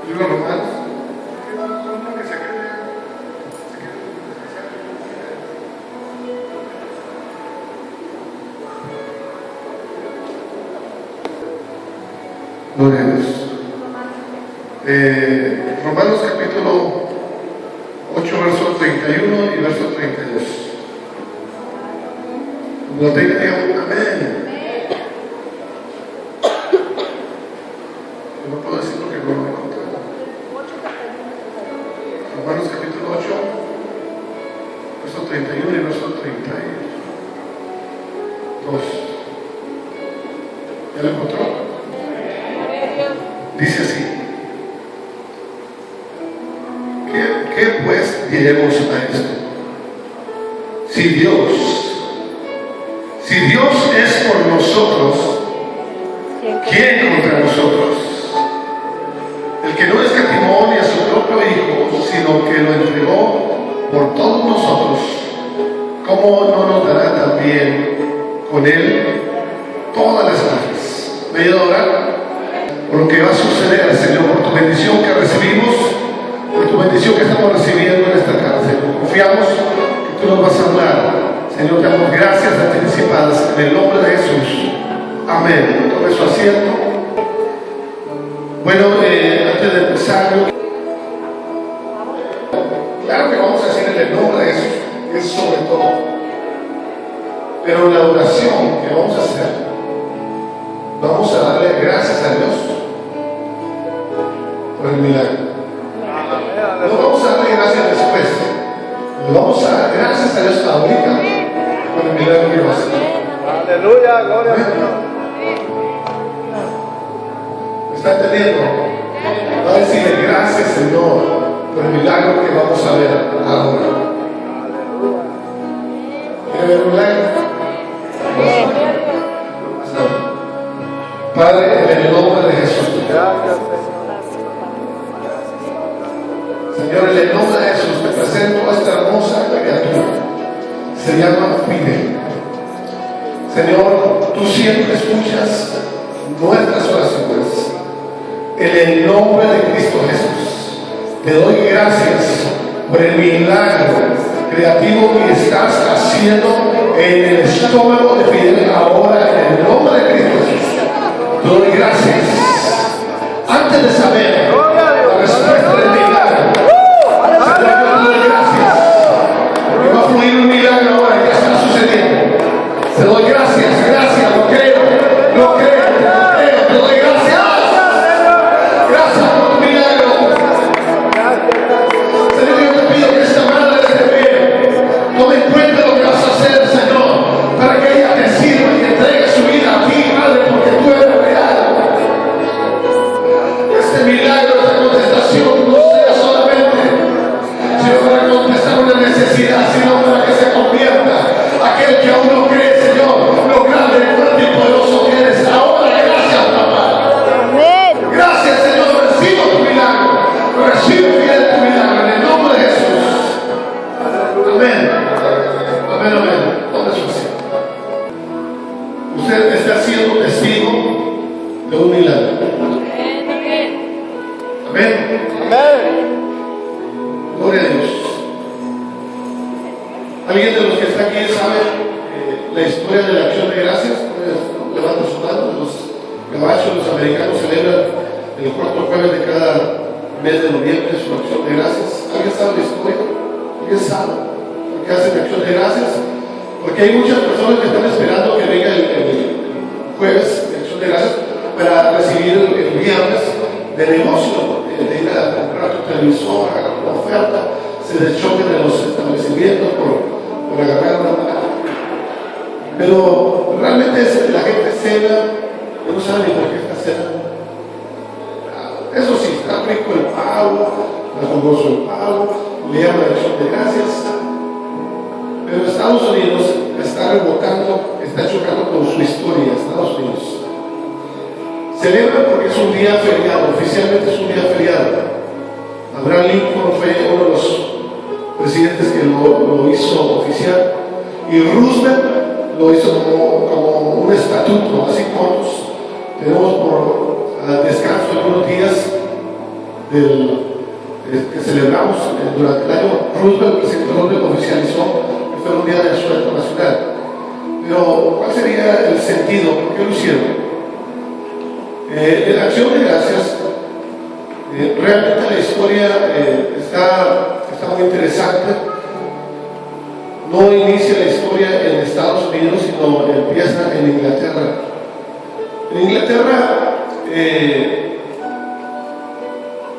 Libro de Romanos. Gloria a Dios. Romanos capítulo 8, verso 31 y verso 32. Lo tenga, digan amén. Yo no puedo decir lo que no me encontré. Romanos capítulo 8, verso 31 y verso 32. ¿Ya lo encontró? Dice así: ¿Qué pues diremos a esto? Si Dios es por nosotros, ¿quién contra nosotros? El que no escatimó ni a su propio Hijo, sino que lo entregó por todos nosotros, ¿cómo no nos dará también con él todas las cosas? ¿Me ayuda a orar? Por lo que va a suceder, Señor, por tu bendición que recibimos, por tu bendición que estamos recibiendo en esta casa, Señor. Confiamos que tú nos vas a hablar. Señor, te damos gracias anticipadas en el nombre de Jesús. Amén. Tome su asiento. Bueno, antes de empezar, claro que vamos a decir en el nombre de Jesús, es sobre todo. Pero la oración que vamos a hacer, vamos a darle gracias a Dios por el milagro. No vamos a darle gracias después. Vamos a dar gracias a Dios ahorita por el milagro que va a hacer. Aleluya, gloria a Dios. ¿Me está entendiendo? Va a decirle gracias, Señor, por el milagro que vamos a ver ahora. ¿Quiere ver un milagro? Padre, en el nombre de Jesús. Señor, en el nombre de Jesús te presento a esta hermosa criatura. Se llama Fidel. Señor, tú siempre escuchas nuestras oraciones. En el nombre de Cristo Jesús, te doy gracias por el milagro creativo que estás haciendo en el estómago de Fidel ahora, en el nombre de Cristo Jesús. Te doy gracias. Antes de saber la respuesta del milagro, Señor, te doy gracias. Porque va a fluir un milagro ahora, ya está sucediendo. Te doy gracias, gracias, lo creo, te doy gracias. Gracias por tu milagro. Señor, yo te pido que esta madre de bebé tome en cuenta lo que vas a hacer, Señor, para que ella te sirva y te entregue su vida a ti, Padre, porque tú eres real. Este milagro, esta contestación no sea solamente, sino para contestar una necesidad, sino para que se convierta aquel que aún no cree, Señor, lo grande, fuerte y poderoso que eres. Ahora, gracias, papá. Gracias, Señor, recibo tu milagro. Recibo fiel tu milagro en el nombre de Jesús. Amén. Amén, amén. ¿Dónde es su asiento? Usted está siendo testigo de un milagro. Amén. Amén. Gloria a Dios. ¿Alguien de los que está aquí sabe la historia de la acción de gracias? Levanta su mano. Los gabachos, los americanos celebran el cuarto jueves de cada mes de noviembre su acción de gracias. ¿Alguien sabe la historia? ¿Alguien sabe por qué hacen acción de gracias? Porque hay muchas personas que están esperando que venga el jueves de acción de gracias para recibir el viernes de negocio, de ir a comprar tu televisor, agarrar una oferta, se deschoquen de los establecimientos por agarrar una. Pero realmente la gente cena, yo no sabe ni por qué está cenando. Eso sí, está rico el pavo, está jugoso el pavo, le llaman acción de gracias. Pero Estados Unidos está rebotando, está chocando con su historia. Estados Unidos celebra porque es un día feriado, oficialmente es un día feriado. Abraham Lincoln fue uno de los presidentes que lo hizo oficial, y Roosevelt lo hizo como un estatuto. Así cortos tenemos por descanso algunos días que celebramos durante el año. Roosevelt, el presidente Roosevelt oficializó que fue un día de asueto nacional. Pero, ¿cuál sería el sentido? ¿Por qué lo hicieron? En la acción de gracias, realmente la historia está muy interesante. No inicia la historia en Estados Unidos, sino empieza en Inglaterra. En Inglaterra,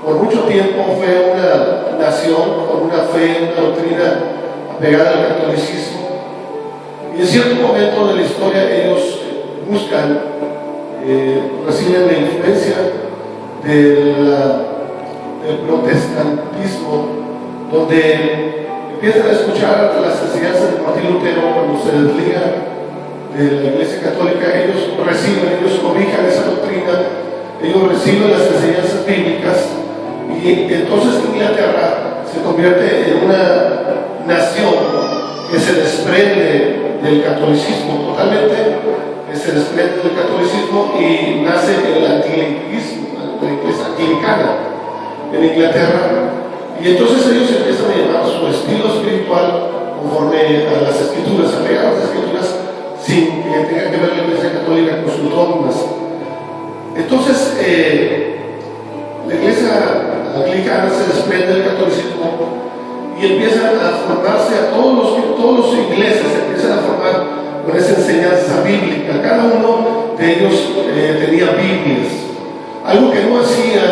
por mucho tiempo fue una nación con una fe, una doctrina apegada al catolicismo. Y en cierto momento de la historia ellos buscan, reciben la influencia del protestantismo, donde empiezan a escuchar las enseñanzas de Martín Lutero. Cuando se desligan de la Iglesia Católica, ellos cobijan esa doctrina, ellos reciben las enseñanzas bíblicas, y entonces Inglaterra se convierte en una nación que se desprende del catolicismo totalmente, que se desprende del catolicismo y nace el anglicanismo, la iglesia anglicana en Inglaterra. Y entonces ellos empiezan a llevar su estilo espiritual conforme a las escrituras, a pegar las escrituras sin que tenga que ver la Iglesia Católica con sus dogmas. Entonces, la Iglesia anglicana se desprende del catolicismo y empiezan a formarse todos los ingleses, se empiezan a formar con esa enseñanza bíblica. Cada uno de ellos tenía Biblias, algo que no hacían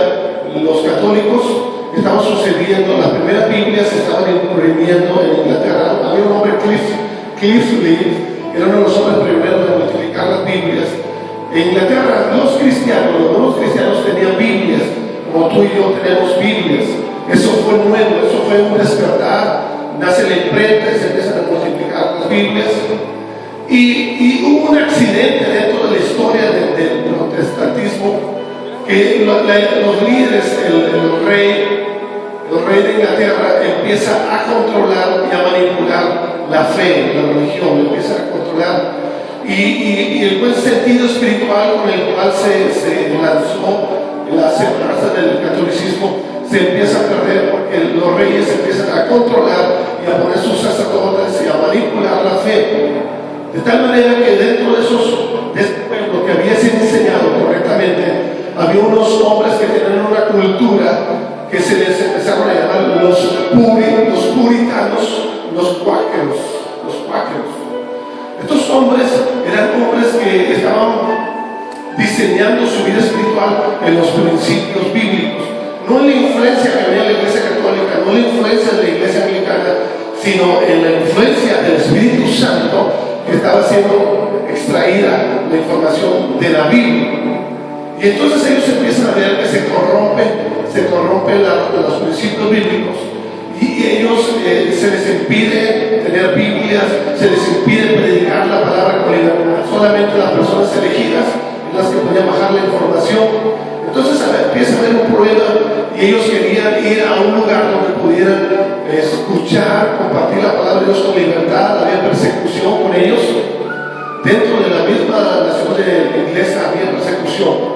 los católicos. Estaba sucediendo, las primeras Biblias se estaban imprimiendo en Inglaterra. Había un hombre, Cliff Lee, que era uno de los hombres primeros de multiplicar las Biblias. En Inglaterra, los nuevos cristianos tenían Biblias, como tú y yo tenemos Biblias. Eso fue nuevo, eso fue un despertar. Nace la imprenta y se empiezan a multiplicar las Biblias. Y hubo un accidente dentro de la historia del protestantismo, que los líderes, el rey de Inglaterra empieza a controlar y a manipular la fe, la religión, empieza a controlar, y el buen sentido espiritual con el cual se lanzó la separanza del catolicismo se empieza a perder, porque los reyes empiezan a controlar y a poner sus sacerdotes y a manipular la fe, de tal manera que dentro de este pueblo que había sido enseñado correctamente, había unos hombres que tenían una cultura que se les empezaron a llamar los puritanos, los cuáqueros. Estos hombres eran hombres que estaban diseñando su vida espiritual en los principios bíblicos, no en la influencia que había en la Iglesia Católica, no en la influencia de la Iglesia Anglicana, sino en la influencia del Espíritu Santo, que estaba siendo extraída la información de la Biblia. Y entonces ellos empiezan a ver que se corrompen los principios bíblicos, y ellos se les impide tener Biblias, se les impide predicar la palabra con libertad. Solamente las personas elegidas en las que podían bajar la información. Entonces empieza a haber un problema, y ellos querían ir a un lugar donde pudieran escuchar, compartir la palabra de Dios con libertad. Había persecución con ellos. Dentro de la misma nación inglesa había persecución.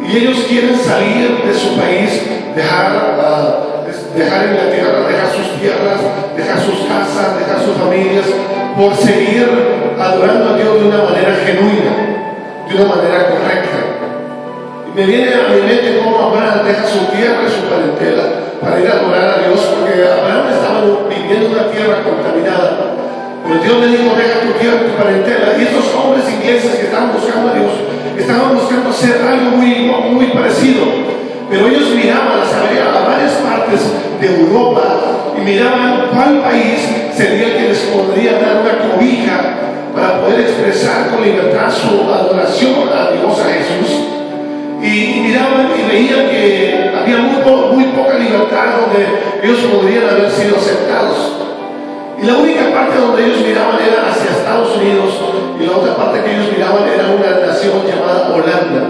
Y ellos quieren salir de su país, dejar Inglaterra, dejar sus tierras, dejar sus casas, dejar sus familias, por seguir adorando a Dios de una manera genuina, de una manera correcta. Y me viene a mi mente cómo Abraham deja su tierra y su parentela para ir a adorar a Dios, porque Abraham estaba viviendo en una tierra contaminada. Pero Dios le dijo: deja tu tierra y tu parentela. Y estos hombres ingleses que estaban buscando a Dios, estaban buscando hacer algo muy parecido, pero ellos miraban a varias partes de Europa y miraban cuál país sería el que les podría dar una cobija para poder expresar con libertad su adoración a Dios, a Jesús. Y miraban y veían que había muy poca libertad donde ellos podrían haber sido aceptados. Y la única parte donde ellos miraban era hacia Estados Unidos, y la otra parte que ellos miraban era una nación llamada Holanda.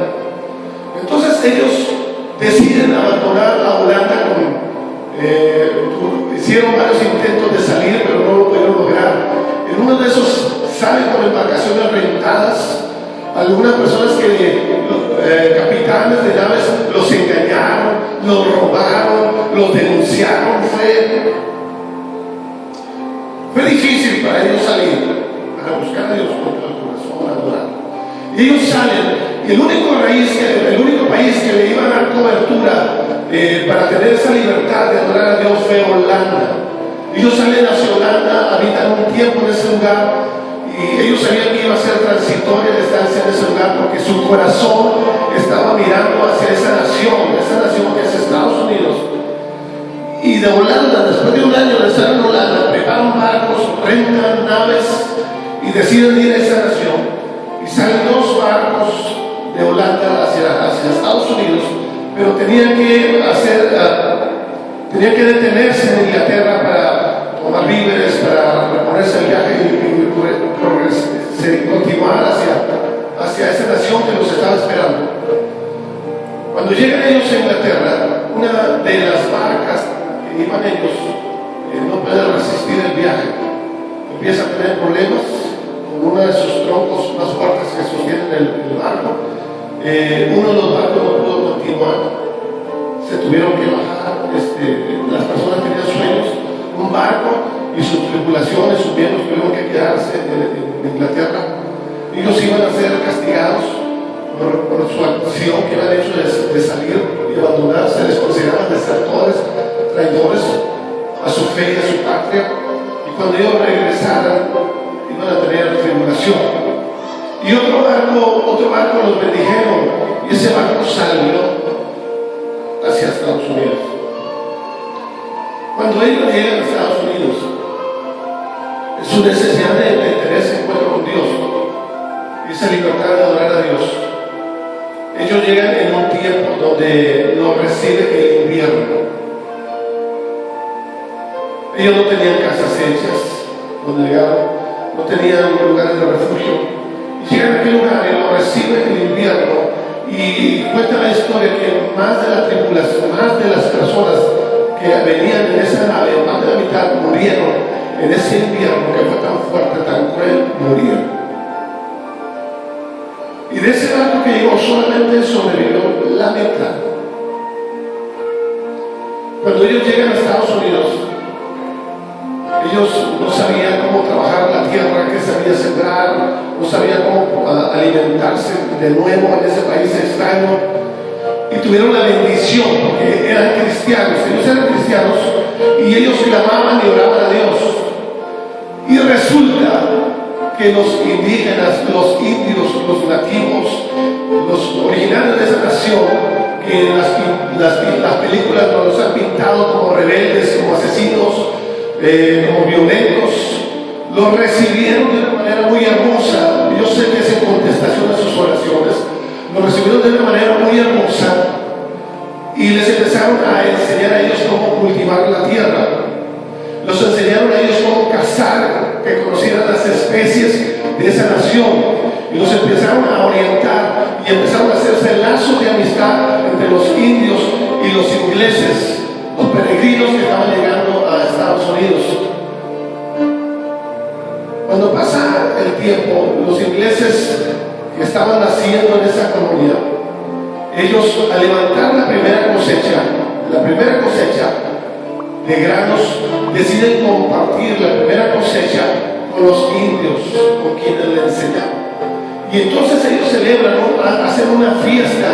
Entonces ellos deciden abandonar a Holanda. Hicieron varios intentos de salir, pero no lo pudieron lograr. En uno de esos salen con embarcaciones rentadas. Algunas personas capitanes de naves los engañaron, los robaron, para ellos salir, para buscar a Dios con todo el corazón, adorar. Y ellos salen, y el único país que le iba a dar cobertura para tener esa libertad de adorar a Dios fue Holanda. Ellos salen hacia Holanda, habitan un tiempo en ese lugar, y ellos sabían que iba a ser transitoria la estancia en ese lugar, porque su corazón estaba mirando hacia esa nación que es Estados Unidos. Y de Holanda, después de un año de estar en Holanda, preparan barcos, rentan naves y deciden ir a esa nación. Y salen 2 barcos de Holanda hacia Estados Unidos, pero tenían que detenerse en Inglaterra para tomar víveres, para reponerse el viaje y continuar hacia esa nación que los estaba esperando. Cuando llegan ellos a Inglaterra, una de las barcas que iban ellos no puede resistir el viaje, empieza a tener problemas con uno de sus troncos más fuertes que sostienen el barco. Uno de los barcos no pudo continuar, se tuvieron que bajar, las personas tenían sueños, un barco y sus tripulaciones, sus miembros tuvieron que quedarse en Inglaterra. Ellos iban a ser castigados por su acción que habían hecho de salir y abandonar. Se les consideraban desertores, traidores a su fe y a su patria, y cuando ellos regresaran iban a tener tribulación. Y otro barco los bendijeron, y ese barco salió hacia Estados Unidos. Cuando ellos llegan a Estados Unidos, su necesidad de tener ese encuentro con Dios, esa libertad de adorar a Dios, ellos llegan en un tiempo donde lo recibe el invierno. Ellos no tenían casas hechas donde llegaron, no tenían lugares de refugio. Y llegan a aquel lugar y lo recibe el invierno. Y cuenta la historia que más de la tripulación, más de las personas que venían en esa nave, más de la mitad murieron en ese invierno que fue tan fuerte, tan cruel, murieron. Y de ese barco que llegó solamente sobrevivió la mitad. Cuando ellos llegan a Estados Unidos, ellos no sabían cómo trabajar la tierra, qué sabían sembrar, no sabían cómo alimentarse de nuevo en ese país extraño. Y tuvieron la bendición, porque eran cristianos, ellos eran cristianos, y ellos clamaban y oraban a Dios. Y resulta que los indígenas, los indios, los nativos, los originarios de esa nación, que en las películas nos han pintado como rebeldes, como asesinos, como violentos, los recibieron de una manera muy hermosa. Yo sé que es en contestación a sus oraciones. Los recibieron de una manera muy hermosa y les empezaron a enseñar a ellos cómo cultivar la tierra. Los enseñaron a ellos cómo cazar, que conocieran las especies de esa nación, y los empezaron a orientar y empezaron a hacerse lazos de amistad entre los indios y los ingleses, los peregrinos que estaban llegando a Estados Unidos. Cuando pasa el tiempo, los ingleses que estaban naciendo en esa colonia, ellos al levantar la primera cosecha de granos, deciden compartir la primera cosecha con los indios, con quienes le enseñaban. Y entonces ellos celebran, hacen una fiesta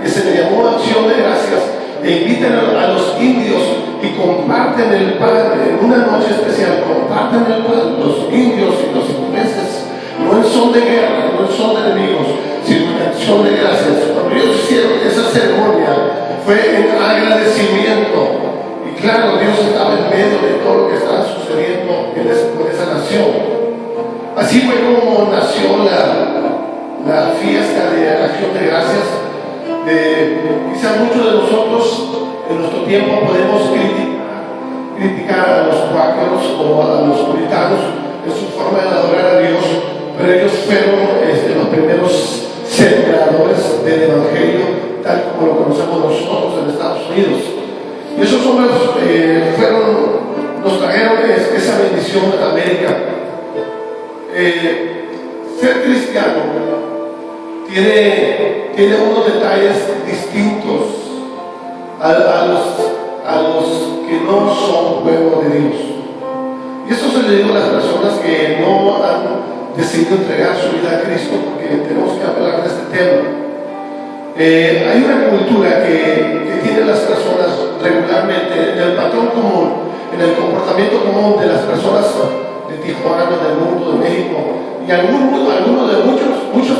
que se le llamó Acción de Gracias, e invitan a los indios y comparten el pan en una noche especial. Comparten el pan, los indios y los ingleses, no en son de guerra, no en son de enemigos, sino en acción de gracias. Cuando ellos hicieron esa ceremonia, fue en agradecimiento. Y claro, Dios estaba en medio de todo lo que estaba sucediendo con esa nación. Así fue como nació la fiesta de Acción de Gracias. Quizás muchos de nosotros en nuestro tiempo podemos criticar a los cuáqueros o a los puritanos en su forma de adorar a Dios, pero ellos fueron los primeros sembradores del Evangelio, tal como lo conocemos nosotros en Estados Unidos. Y esos hombres nos trajeron esa bendición a América. Ser cristiano tiene unos detalles distintos a los que no son pueblo de Dios. Y esto se le digo a las personas que no han decidido entregar su vida a Cristo, porque tenemos que hablar de este tema. Hay una cultura que tienen las personas regularmente, en el patrón común, en el comportamiento común de las personas de Tijuana, del mundo, de México, y algunos de muchos